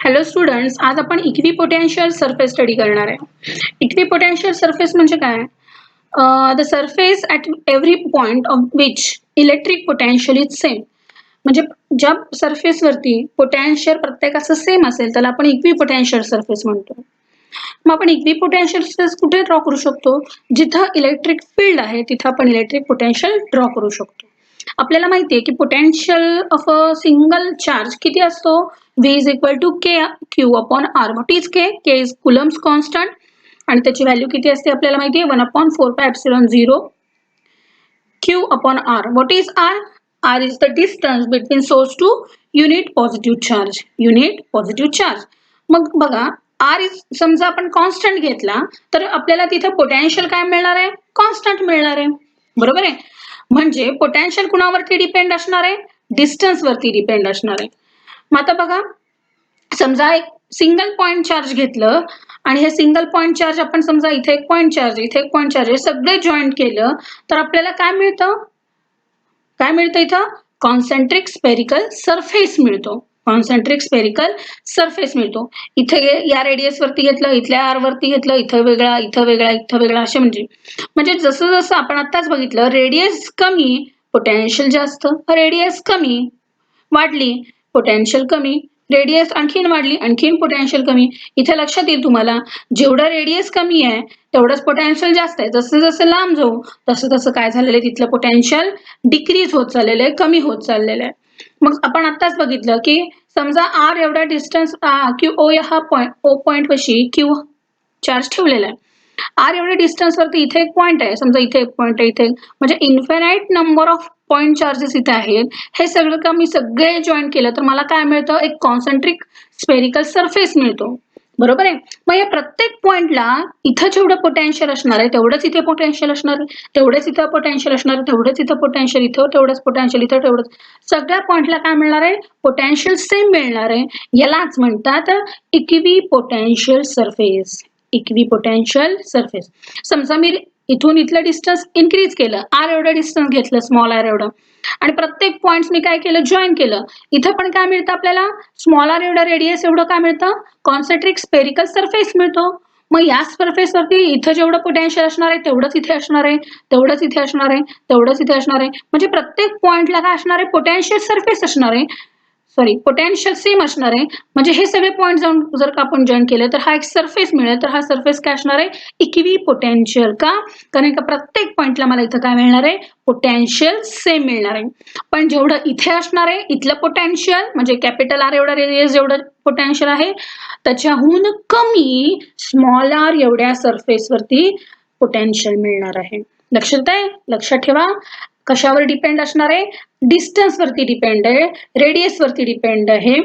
Hello students, आज आपण equipotential surface study करणार आहे. इक्विपोटेन्शियल सरफेस म्हणजे काय? The surface at every point of which electric potential is same. म्हणजे ज्या सरफेसवरती पोटेन्शियल प्रत्येकाचं सेम असेल त्याला आपण इक्विपोटेन्शियल सरफेस म्हणतो. मग आपण इक्विपोटेन्शियल सरफेस कुठे ड्रॉ करू शकतो? जिथं इलेक्ट्रिक फील्ड आहे तिथं आपण इलेक्ट्रिक पोटेन्शियल ड्रॉ करू शकतो. आपल्याला माहिती आहे की potential of a single charge किती असतो? V is equal to K Q upon R. What is K? K is Coulomb's constant आणि त्याची व्हॅल्यू किती असते आपल्याला माहिती आहे 1/4πε0 Q upon R. What is R? R is the distance between source to unit positive charge. Unit positive charge. मग बघा, R is समजा आपण कॉन्स्टंट घेतला तर आपल्याला तिथे पोटेन्शियल काय मिळणार आहे? कॉन्स्टंट मिळणार आहे. बरोबर आहे. म्हणजे पोटेन्शियल कुणावरती डिपेंड असणार आहे? डिस्टन्स वरती डिपेंड असणार आहे. मग आता बघा, समजा एक सिंगल पॉइंट चार्ज घेतलं आणि हे सिंगल पॉइंट चार्ज आपण समजा इथे एक पॉइंट चार्ज, इथे एक पॉइंट चार्ज, हे सगळे जॉईंट केलं तर आपल्याला काय मिळतं? काय मिळतं इथं? कॉन्सेंट्रिक स्पेरिकल सरफेस मिळतो. कॉन्सेंट्रिक स्पेरिकल सरफेस मिळतो. इथे या रेडियस वरती घेतलं, इथल्या आर वरती घेतलं, इथं वेगळा, इथं वेगळा, इथं वेगळा, असे म्हणजे जसं जसं आपण आताच बघितलं, रेडियस कमी पोटेन्शियल जास्त, रेडियस कमी वाढली पोटेन्शियल कमी, रेडियस आणखीन वाढली आणखीन पोटेन्शियल कमी. इथे लक्षात येईल तुम्हाला, जेवढं रेडियस कमी आहे तेवढंच पोटेन्शियल जास्त आहे. जसं जसं लांब जाऊ तसं तसं काय झालेलं आहे, तिथलं पोटेन्शियल डिक्रीज होत चाललेलं आहे, कमी होत चाललेलं आहे. मग आपण आत्ताच बघितलं की समजा आर एवढा डिस्टन्स क्यू ओ या हा पॉइंट ओ पॉइंट पाशी क्यू चार्ज ठेवलेला आहे. आर एवढ्या डिस्टन्स वरती इथे एक पॉइंट आहे, समजा इथे एक पॉइंट आहे, इथे म्हणजे infinite number of point charges इथे आहेत. हे सगळं का मी सगळे जॉईन केलं तर मला काय मिळतं? एक कॉन्सेंट्रिक स्पेरिकल सरफेस मिळतो. बरोबर आहे. मग या प्रत्येक पॉइंटला इथं जेवढं पोटेन्शियल असणार आहे तेवढंच इथे पोटेन्शियल असणार आहे, तेवढंच इथं पोटेन्शियल असणार आहे, तेवढंच इथं पोटेन्शियल, इथं तेवढंच पोटेन्शियल, इथं तेवढंच. सगळ्या पॉइंटला काय मिळणार आहे? पोटेन्शियल सेम मिळणार आहे. यालाच म्हणतात इक्विपोटेन्शियल सरफेस. Equipotential surface. समजा मी इथून इथलं डिस्टन्स इन्क्रीज केलं, आर एवढं डिस्टन्स घेतलं, स्मॉल आर एवढं, आणि प्रत्येक पॉइंट्स मी काय केलं? जॉईन केलं. इथं पण काय मिळतं आपल्याला? स्मॉल आर एवढं रेडियस एवढं काय मिळतं? कॉन्सेंट्रिक स्पेरिकल सरफेस मिळतो. मग या सरफेसवरती इथं जेवढं पोटेन्शियल असणार आहे तेवढंच इथे असणार आहे, तेवढंच इथे असणार आहे, तेवढंच इथे असणार आहे. म्हणजे प्रत्येक पॉइंटला काय असणार आहे? पोटेन्शियल सरफेस असणार आहे. सॉरी, पोटेन्शियल सेम असणार आहे. म्हणजे हे सगळे पॉइंट जाऊन जर का आपण जॉईन केले तर हा एक सरफेस मिळेल. तर हा सरफेस काय असणार आहे? इक्विपोटेन्शियल. का? कारण का प्रत्येक पॉइंटला मला इथं काय मिळणार आहे? पोटेन्शियल सेम मिळणार आहे. पण जेवढं इथे असणार आहे इथलं पोटेन्शियल म्हणजे कॅपिटल आर एवढा रेडियस जेवढं पोटेन्शियल आहे त्याच्याहून कमी स्मॉल आर एवढ्या सरफेसवरती पोटेन्शियल मिळणार आहे. लक्षात आहे? लक्षात ठेवा. कशावर डिपेंड असणार आहे? डिस्टन्स वरती डिपेंड आहे, रेडियस वरती डिपेंड आहे.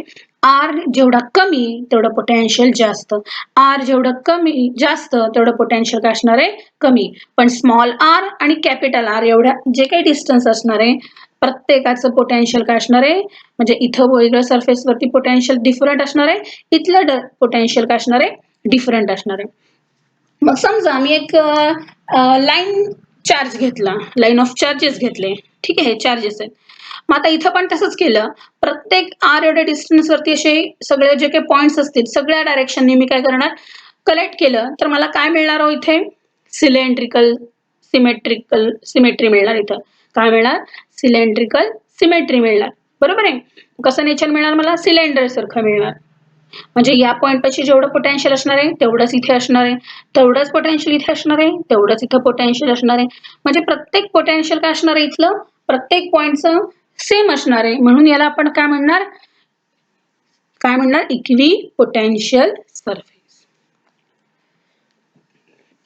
आर जेवढा कमी तेवढं पोटेन्शियल जास्त, आर जेवढं कमी जास्त तेवढं पोटेन्शियल काय असणार आहे? कमी. पण स्मॉल आर आणि कॅपिटल आर एवढ्या जे काही डिस्टन्स असणार आहे प्रत्येकाचं पोटेन्शियल काय असणार आहे? म्हणजे इथं वेगळं सरफेसवरती पोटेन्शियल डिफरंट असणार आहे, इथलं पोटेन्शियल काय असणार आहे? डिफरंट असणार आहे. मग समजा मी एक लाईन चार्ज घेतला, लाईन ऑफ चार्जेस घेतले, ठीक आहे, चार्जेस आहेत. मग आता इथं पण तसंच केलं. प्रत्येक आर एवढ्या डिस्टन्स वरती असे सगळे जे काही पॉइंट्स असतील सगळ्या डायरेक्शनने मी काय करणार? कलेक्ट केलं तर मला काय मिळणार हो? इथे सिलेंड्रिकल सिमेट्री मिळणार. इथं काय मिळणार? सिलेंड्रिकल सिमेट्री मिळणार. बरोबर आहे. कसं नेचर मिळणार मला? सिलेंडर सारखं मिळणार. म्हणजे या पॉइंट पाशी जेवढं पोटेन्शियल असणार आहे तेवढंच इथे असणार आहे, तेवढंच पोटेन्शियल इथे असणार आहे, तेवढंच इथं पोटेन्शियल असणार आहे. म्हणजे प्रत्येक पोटेन्शियल काय असणार आहे? इथलं प्रत्येक पॉइंटचं सेम असणार आहे. म्हणून याला आपण काय म्हणणार? काय म्हणणार? Equipotential surface.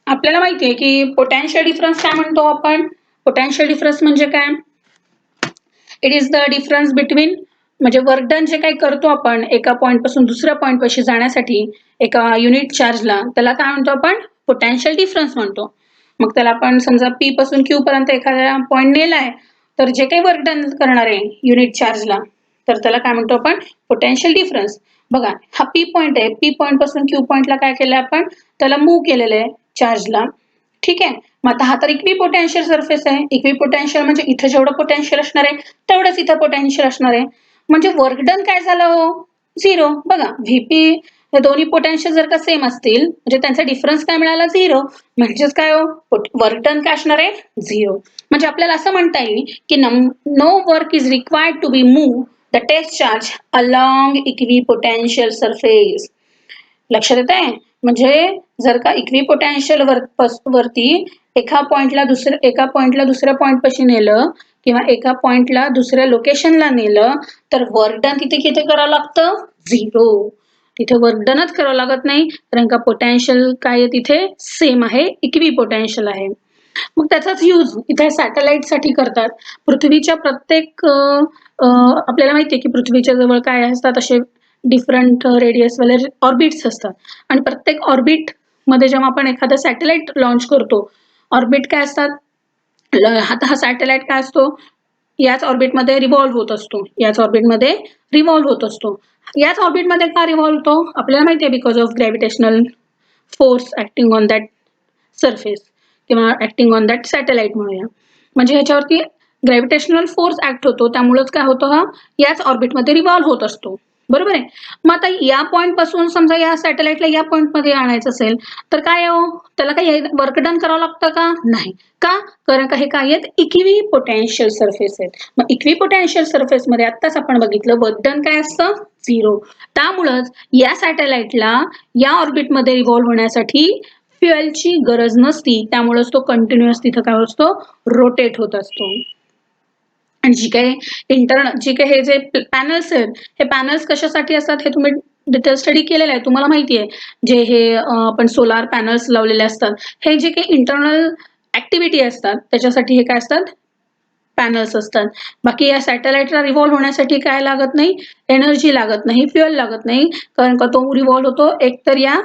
आपल्याला माहिती आहे की पोटेन्शियल डिफरन्स काय म्हणतो आपण? पोटेन्शियल डिफरन्स म्हणजे काय? It is the difference between, म्हणजे वर्क डन जे काही करतो आपण एका पॉइंट पासून दुसऱ्या पॉइंट पाशी जाण्यासाठी एका युनिट चार्जला, त्याला काय म्हणतो आपण? पोटेन्शियल डिफरन्स म्हणतो. मग त्याला आपण समजा पी पासून क्यू पर्यंत एखादा पॉइंट नेलाय तर जे काही वर्क डन करणार आहे युनिट चार्जला तर त्याला काय म्हणतो आपण? Potential difference. बघा, हा पी पॉइंट आहे, पी पॉइंट पासून क्यू पॉइंटला काय केलं आपण? त्याला मूव्ह केलेलं आहे चार्जला. ठीक आहे. मग आता हा तर इक्विपोटेन्शियल सरफेस आहे. इक्विपोटेन्शियल म्हणजे इथं जेवढं पोटेन्शियल असणार आहे तेवढंच इथं पोटेन्शियल असणार आहे. म्हणजे वर्क डन काय झालं हो? 0. बघा VP हे दोन्ही पोटेन्शियल जर का सेम असतील म्हणजे त्यांचा डिफरन्स काय मिळाला 0. म्हणजेच काय हो, वर्क डन काय असणार आहे 0. म्हणजे आपल्याला असं म्हणता येईल की no work is required to be move the test charge along equipotential surface. लक्षात येत आहे? म्हणजे जर का इक्विपोटेन्शियल वरती एका पॉइंटला दुसऱ्या पॉइंट पाशी नेलं किंवा एका पॉइंटला दुसऱ्या लोकेशनला नेलं तर वर्क डन तिथे किती करावं लागतं 0. तिथे वर्क डनच करावं लागत नाही कारण का पोटेन्शियल काय आहे तिथे सेम आहे, इक्विपोटेन्शियल आहे. मग त्याचाच यूज इथे सॅटेलाइटसाठी करतात. पृथ्वीच्या प्रत्येक आपल्याला माहिती आहे की पृथ्वीच्या जवळ काय असतात असे डिफरंट रेडियसवाले ऑर्बिट्स असतात आणि प्रत्येक ऑर्बिटमध्ये जेव्हा आपण एखादा सॅटेलाइट लॉन्च करतो, ऑर्बिट काय असतात, आता हा सॅटेलाइट काय असतो याच ऑर्बिटमध्ये रिव्हॉल्व्ह होत असतो, याच ऑर्बिटमध्ये रिव्हॉल्व्ह होत असतो. याच ऑर्बिटमध्ये का रिव्हॉल्व्ह होतो आपल्याला माहिती आहे because of gravitational force acting on that surface किंवा ऍक्टिंग ऑन दॅट सॅटेलाइट म्हणूया. म्हणजे ह्याच्यावरती ग्रॅव्हिटेशनल फोर्स ऍक्ट होतो त्यामुळेच काय होतं हा याच ऑर्बिटमध्ये रिव्हॉल्व्ह होत असतो. बरोबर आहे. मग आता या पॉइंट पासून समजा या सॅटेलाइटला या पॉइंट मध्ये आणायचं असेल तर काय हो त्याला काही वर्क डन करावं लागतं का नाही. का कारण का हे काय आहेत इक्विपोटेन्शियल सरफेस आहेत. मग इक्विपोटेन्शियल सरफेस मध्ये आत्ताच आपण बघितलं वर्क डन काय असतं 0. त्यामुळंच या सॅटेलाइटला या ऑर्बिटमध्ये रिव्हॉल्व्ह होण्यासाठी फ्युएलची गरज नसती, त्यामुळेच तो कंटिन्युअस तिथं काय असतो रोटेट होत असतो. आणि जी काही हे जे पॅनल्स आहेत हे पॅनल्स कशासाठी असतात हे तुम्ही डिटेल स्टडी केलेला आहे, तुम्हाला माहिती आहे. जे हे आपण सोलार पॅनल्स लावलेले असतात हे जे काही इंटरनल ऍक्टिव्हिटी असतात त्याच्यासाठी हे काय असतात पॅनल्स असतात. बाकी या सॅटेलाइटला रिव्हॉल्व्ह होण्यासाठी काय लागत नाही, एनर्जी लागत नाही, फ्युएल लागत नाही कारण का तो रिव्हॉल्व्ह होतो एकतर या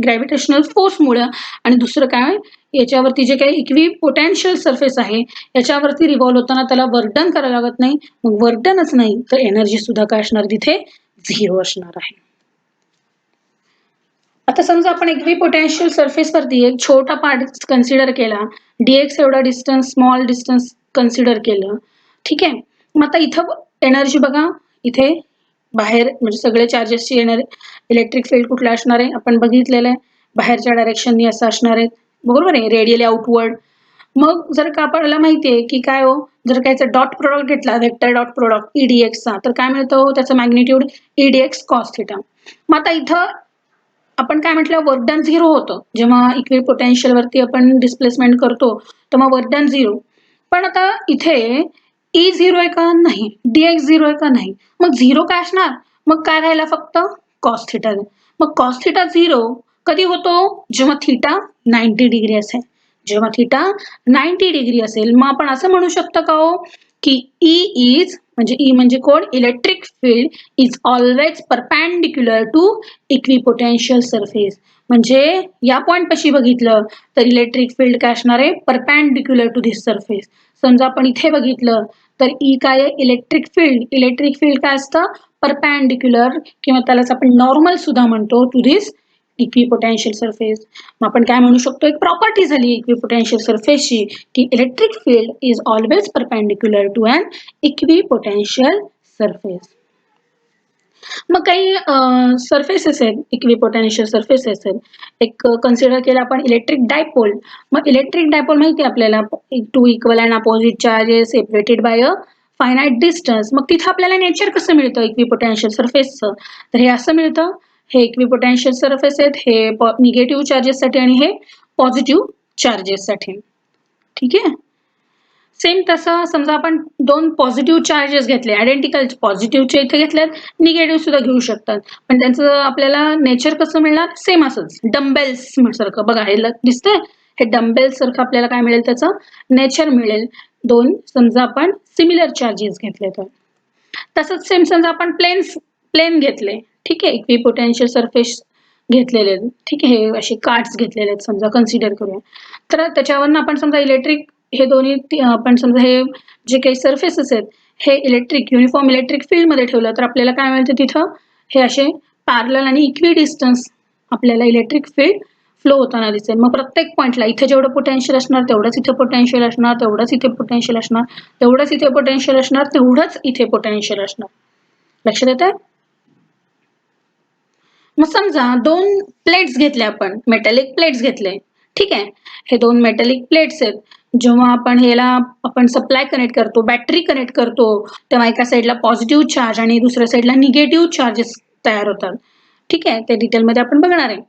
ग्रॅव्हिटेशनल फोर्समुळे आणि दुसरं काय याच्यावरती जे काही इक्विपोटेन्शियल सरफेस आहे याच्यावरती रिव्हॉल्व्ह होताना त्याला वर्क डन करावं लागत नाही. मग वर्क डनच नाही तर एनर्जी सुद्धा काय असणार तिथे 0 असणार आहे. आता समजा आपण इक्विपोटेन्शियल सरफेस वरती एक छोटा पार्ट कन्सिडर केला, dx एवढा डिस्टन्स स्मॉल डिस्टन्स कन्सिडर केलं, ठीक आहे. मग आता इथं एनर्जी बघा इथे बाहेर म्हणजे सगळे चार्जेसची इलेक्ट्रिक फील्ड कुठला असणार आहे आपण बघितलेलं आहे, बाहेरच्या डायरेक्शननी असं असणार आहे बरोबर आहे, रेडियली आउटवर्ड. मग जर का आपल्याला माहिती आहे की काय हो जर का याचा डॉट प्रोडक्ट घेतला वेक्टर डॉट प्रोडक्ट ईडीएक्सचा तर काय मिळतं हो त्याचं मॅग्निट्यूड ईडीएक्स कॉस थिटा. मग आता इथं आपण काय म्हटलं वर्क डन 0 होतं जेव्हा इक्विपोटेन्शियल वरती आपण डिस्प्लेसमेंट करतो तेव्हा वर्क डन 0. पण आता इथे ई 0 आहे का नाही, डीएक्स 0 आहे का नाही, मग 0 काय असणार, मग काय राहिला फक्त कॉस थिटा. मग कॉस थिटा 0 कधी होतो जेव्हा थिटा 90 डिग्री असेल, जेव्हा थिटा 90 डिग्री असेल. मग आपण असं म्हणू शकतो का हो की ई म्हणजे कोण electric field is always perpendicular to equipotential surface. म्हणजे या पॉइंट पाशी बघितलं तर इलेक्ट्रिक फील्ड काय असणार आहे परपॅन्डिक्युलर टू धिस सरफेस. समजा आपण इथे बघितलं तर ई काय आहे इलेक्ट्रिक फील्ड काय असतं परपॅन्डिक्युलर किंवा त्यालाच आपण नॉर्मल सुद्धा म्हणतो टू धिस इक्विपोटेन्शियल सरफेस. मग आपण काय म्हणू शकतो एक प्रॉपर्टी झाली इक्विपोटेन्शियल सरफेसची की electric field is always perpendicular to an equipotential surface. मग काही सरफेसेस आहेत इक्विपोटेन्शियल सरफेसेस आहेत. एक कन्सिडर केलं आपण इलेक्ट्रिक डायपोल. मग इलेक्ट्रिक डायपोल माहिती आहे आपल्याला two equal and opposite charges separated by a finite distance. मग तिथं आपल्याला नेचर कसं मिळतं इक्विपोटेन्शियल सरफेसचं, तर हे असं मिळतं, हे इक्विपोटेन्शियल सरफेस आहेत, हे निगेटिव्ह चार्जेससाठी आणि हे पॉझिटिव्ह चार्जेससाठी. ठीक आहे. सेम तसं समजा आपण दोन पॉझिटिव्ह चार्जेस घेतले आयडेंटिकल, पॉझिटिव्हचे इथे घेतल्यात निगेटिव्ह सुद्धा घेऊ शकतात पण त्यांचं आपल्याला नेचर कसं मिळणार सेम असंच डम्बेल्स सारखं. बघा हे दिसतंय हे डम्बेल्स सारखं आपल्याला काय मिळेल त्याचं नेचर मिळेल. दोन समजा आपण सिमिलर चार्जेस घेतले तर तसंच सेम समजा आपण प्लेन घेतले, ठीक आहे, इक्विपोटेन्शियल सरफेस घेतलेले, ठीक आहे, हे असे कार्ड्स घेतलेले आहेत समजा कन्सिडर करूया. तर त्याच्यावरनं आपण समजा इलेक्ट्रिक हे दोन्ही आपण समजा हे जे काही सरफेसेस आहेत हे युनिफॉर्म इलेक्ट्रिक फील्ड मध्ये ठेवलं तर आपल्याला काय मिळतं तिथं हे असे पॅरलल आणि इक्वी डिस्टन्स आपल्याला इलेक्ट्रिक फील्ड फ्लो होताना दिसेल. मग प्रत्येक पॉईंटला इथे जेवढं पोटेन्शियल असणार तेवढंच इथे पोटेन्शियल असणार, तेवढंच इथे पोटेन्शियल असणार, तेवढंच इथे पोटेन्शियल असणार, तेवढंच इथे पोटेन्शियल असणार. लक्षात येतं. मग समजा दोन प्लेट्स घेतले, आपण मेटॅलिक प्लेट्स घेतले, ठीक आहे. हे दोन मेटॅलिक प्लेट्स आहेत. जेव्हा आपण ह्याला आपण सप्लाय कनेक्ट करतो, बॅटरी कनेक्ट करतो, तेव्हा एका साईडला पॉझिटिव्ह चार्ज आणि दुसऱ्या साईडला निगेटिव्ह चार्जेस तयार होतात. ठीक आहे, ते डिटेलमध्ये आपण बघणार आहे.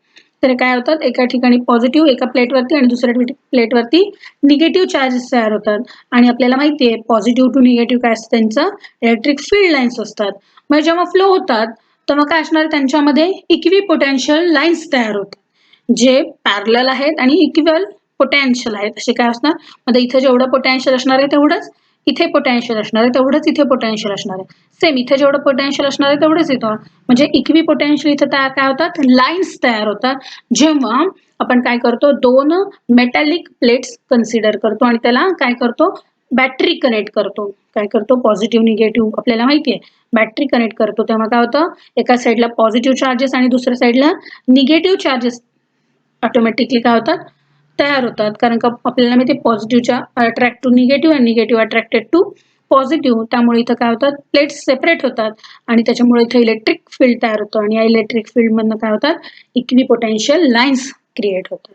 तर काय होतात, एका ठिकाणी पॉझिटिव्ह एका प्लेटवरती आणि दुसऱ्या प्लेटवरती निगेटिव्ह चार्जेस तयार होतात. आणि आपल्याला माहिती आहे पॉझिटिव्ह टू निगेटिव्ह काय असतं, त्यांचं इलेक्ट्रिक फील्ड लाईन्स असतात. मग जेव्हा फ्लो होतात तेव्हा काय असणार, त्यांच्यामध्ये इक्वी पोटेन्शियल लाईन्स तयार होतात, जे पॅरलल आहेत आणि इक्वल पोटेन्शियल आहेत. असे काय असणार, मध्ये इथे जेवढं पोटेन्शियल असणार आहे तेवढंच इथे पोटेन्शियल असणार आहे, तेवढंच इथे पोटेन्शियल असणार आहे. सेम इथे जेवढं पोटेन्शियल असणार आहे तेवढंच इथं, म्हणजे इक्वी पोटेन्शियल इथे काय होतात, लाईन्स तयार होतात. जेव्हा आपण काय करतो, दोन मेटॅलिक प्लेट्स कन्सिडर करतो आणि त्याला काय करतो, बॅटरी कनेक्ट करतो. काय करतो, पॉझिटिव्ह निगेटिव्ह आपल्याला माहिती आहे, बॅटरी कनेक्ट करतो तेव्हा काय होतं, एका साईडला पॉझिटिव्ह चार्जेस आणि दुसऱ्या साईडला निगेटिव्ह चार्जेस ऑटोमॅटिकली काय होतात, तयार होतात. कारण का आपल्याला माहिती आहे पॉझिटिव्हच्या अट्रॅक्ट टू निगेटिव्ह आणि निगेटिव्ह अट्रॅक्टेड टू पॉझिटिव्ह. त्यामुळे इथं काय होतात, प्लेट्स सेपरेट होतात आणि त्याच्यामुळे इथे इलेक्ट्रिक फील्ड तयार होतं आणि या इलेक्ट्रिक फील्ड मधनं काय होतात, इक्वी पोटेन्शियल लाईन्स क्रिएट होतात.